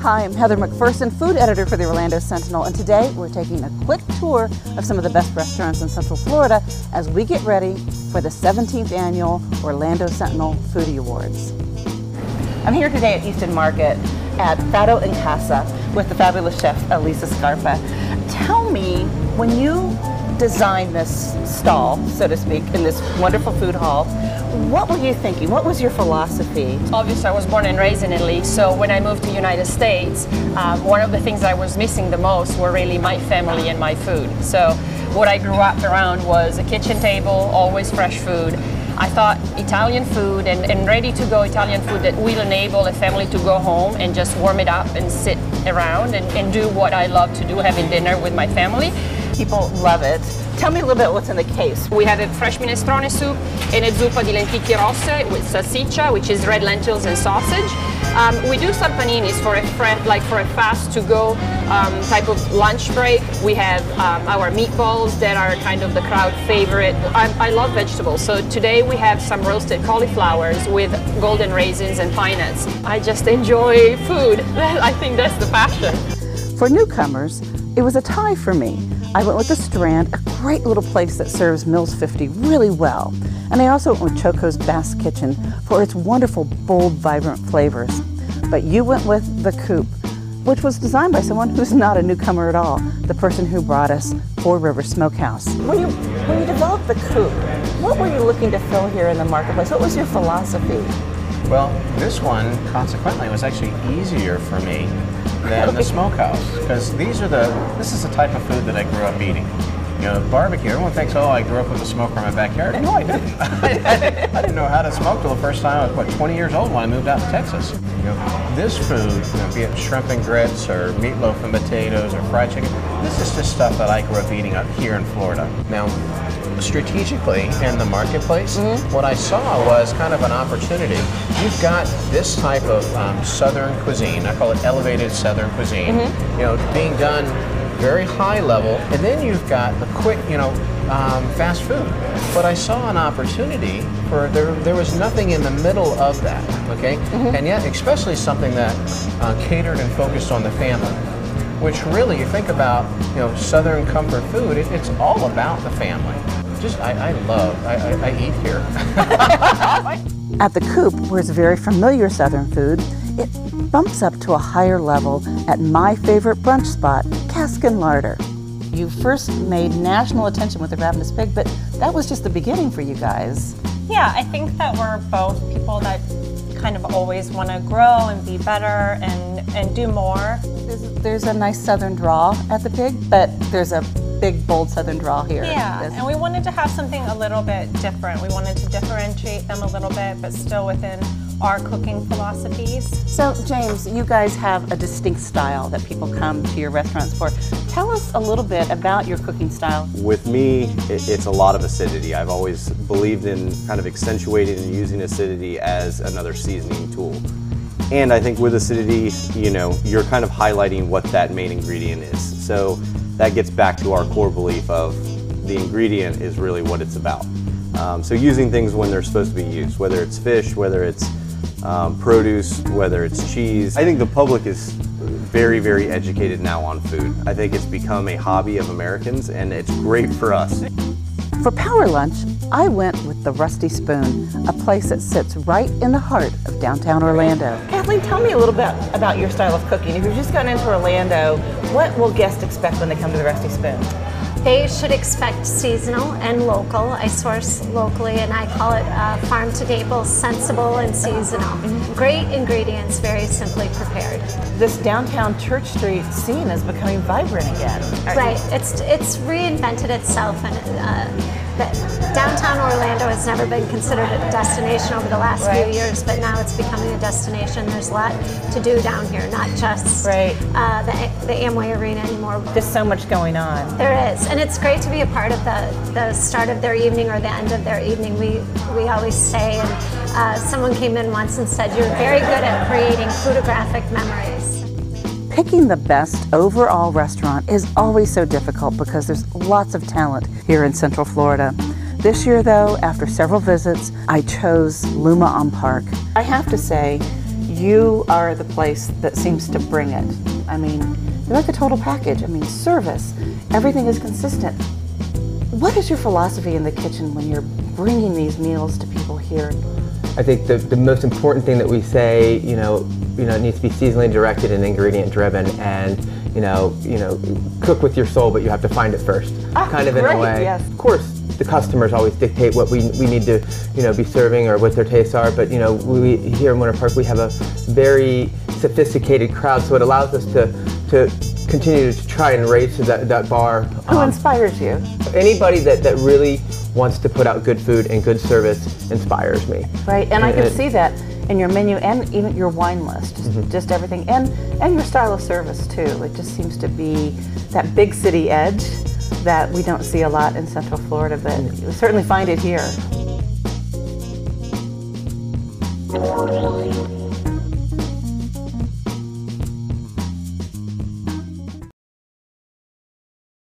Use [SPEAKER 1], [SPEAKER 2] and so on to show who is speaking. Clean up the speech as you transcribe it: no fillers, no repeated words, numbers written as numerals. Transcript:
[SPEAKER 1] Hi, I'm Heather McPherson, food editor for the Orlando Sentinel, and today we're taking a quick tour of some of the best restaurants in Central Florida as we get ready for the 17th Annual Orlando Sentinel Foodie Awards. I'm here today at Easton Market at Fado in Casa with the fabulous chef Elisa Scarpa. Tell me, when you designed this stall, so to speak, in this wonderful food hall, what were you thinking? What was your philosophy?
[SPEAKER 2] Obviously, I was born and raised in Italy, so when I moved to the United States, one of the things I was missing the most were really my family and my food. So what I grew up around was a kitchen table, always fresh food. I thought Italian food and ready-to-go Italian food that will enable a family to go home and just warm it up and sit around and do what I love to do, having dinner with my family.
[SPEAKER 1] People love it. Tell me a little bit what's in the case.
[SPEAKER 2] We have a fresh minestrone soup and a zuppa di lenticchie rosse with salsiccia, which is red lentils and sausage. We do some paninis for a fast-to-go type of lunch break. We have our meatballs that are kind of the crowd favorite. I love vegetables, so today we have some roasted cauliflowers with golden raisins and pine nuts. I just enjoy food. I think that's the passion.
[SPEAKER 1] For newcomers, it was a tie for me. I went with the Strand, a great little place that serves Mills 50 really well. And I also went with Choco's Bass Kitchen for its wonderful, bold, vibrant flavors. But you went with the Coop, which was designed by someone who's not a newcomer at all, the person who brought us Four River Smokehouse. When you developed the Coop, what were you looking to fill here in the marketplace? What was your philosophy?
[SPEAKER 3] Well, this one, consequently, was actually easier for me than the smokehouse, because this is the type of food that I grew up eating. You know, barbecue, everyone thinks, oh, I grew up with a smoker in my backyard. No, I didn't. I didn't know how to smoke till the first time I was, 20 years old when I moved out to Texas. You know, this food, be it shrimp and grits or meatloaf and potatoes or fried chicken, this is just stuff that I grew up eating up here in Florida. Now, strategically in the marketplace, what I saw was kind of an opportunity. You've got this type of Southern cuisine, I call it elevated Southern cuisine, you know, being done very high level, and then you've got the quick, fast food. But I saw an opportunity for, there was nothing in the middle of that, okay? And yet, especially something that catered and focused on the family, which really, you think about, Southern comfort food, it's all about the family. I eat here.
[SPEAKER 1] At the Coop, where it's very familiar Southern food, it bumps up to a higher level at my favorite brunch spot, Kaskin Larder. You first made national attention with the Ravenous Pig, but that was just the beginning for you guys.
[SPEAKER 4] Yeah, I think that we're both people that kind of always want to grow and be better and do more.
[SPEAKER 1] There's a nice Southern draw at the Pig, but there's a big, bold Southern draw here.
[SPEAKER 4] Yeah, and we wanted to have something a little bit different. We wanted to differentiate them a little bit, but still within our cooking philosophies.
[SPEAKER 1] So, James, you guys have a distinct style that people come to your restaurants for. Tell us a little bit about your cooking style.
[SPEAKER 5] With me, it's a lot of acidity. I've always believed in kind of accentuating and using acidity as another seasoning tool. And I think with acidity, you're kind of highlighting what that main ingredient is. So that gets back to our core belief of the ingredient is really what it's about. So using things when they're supposed to be used, whether it's fish, whether it's produce, whether it's cheese. I think the public is very, very educated now on food. I think it's become a hobby of Americans, and it's great for us.
[SPEAKER 1] For power lunch, I went with the Rustic Spoon, a place that sits right in the heart of downtown Orlando. Kathleen, tell me a little bit about your style of cooking. If you've just gotten into Orlando, what will guests expect when they come to the Rustic Spoon?
[SPEAKER 6] They should expect seasonal and local. I source locally and I call it farm to table, sensible and seasonal. Great ingredients, very simply prepared.
[SPEAKER 1] This downtown Church Street scene is becoming vibrant again.
[SPEAKER 6] Right, it's reinvented itself, and downtown Orlando has never been considered a destination over the last few years, but now it's becoming a destination. There's a lot to do down here, not just the Amway Arena anymore.
[SPEAKER 1] There's so much going on.
[SPEAKER 6] There is, and it's great to be a part of the start of their evening or the end of their evening. We always say, and someone came in once and said, you're very good at creating photographic memories.
[SPEAKER 1] Picking the best overall restaurant is always so difficult because there's lots of talent here in Central Florida. This year, though, after several visits, I chose Luma on Park. I have to say, you are the place that seems to bring it. I mean, you're like the total package. I mean, service, everything is consistent. What is your philosophy in the kitchen when you're bringing these meals to people here?
[SPEAKER 7] I think the most important thing that we say, it needs to be seasonally directed and ingredient driven, and cook with your soul, but you have to find it first. Kind of in
[SPEAKER 1] great,
[SPEAKER 7] a way.
[SPEAKER 1] yes.
[SPEAKER 7] Of course, the customers always dictate what we need to, be serving or what their tastes are. But we here in Winter Park, we have a very sophisticated crowd, so it allows us to continue to try and raise to that bar.
[SPEAKER 1] Who inspires you?
[SPEAKER 7] Anybody that really wants to put out good food and good service inspires me.
[SPEAKER 1] Right, and I can see that in your menu and even your wine list, just everything, and your style of service too. It just seems to be that big city edge that we don't see a lot in Central Florida, but you certainly find it here.